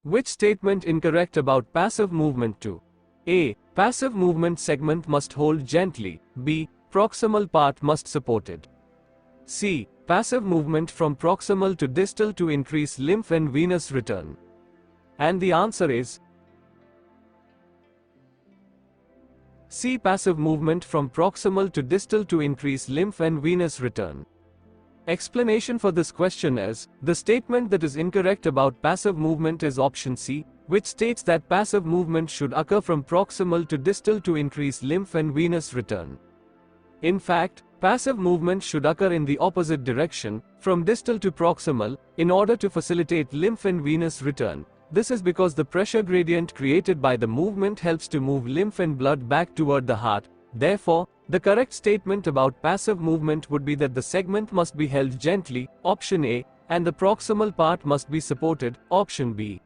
Which statement incorrect about passive movement to? A. Passive movement segment must hold gently. B. Proximal part must support it. C. Passive movement from proximal to distal to increase lymph and venous return. And the answer is C. Passive movement from proximal to distal to increase lymph and venous return. Explanation for this question is, the statement that is incorrect about passive movement is option C, which states that passive movement should occur from proximal to distal to increase lymph and venous return. In fact, passive movement should occur in the opposite direction, from distal to proximal, in order to facilitate lymph and venous return. This is because the pressure gradient created by the movement helps to move lymph and blood back toward the heart. Therefore, the correct statement about passive movement would be that the segment must be held gently, option A, and the proximal part must be supported, option B.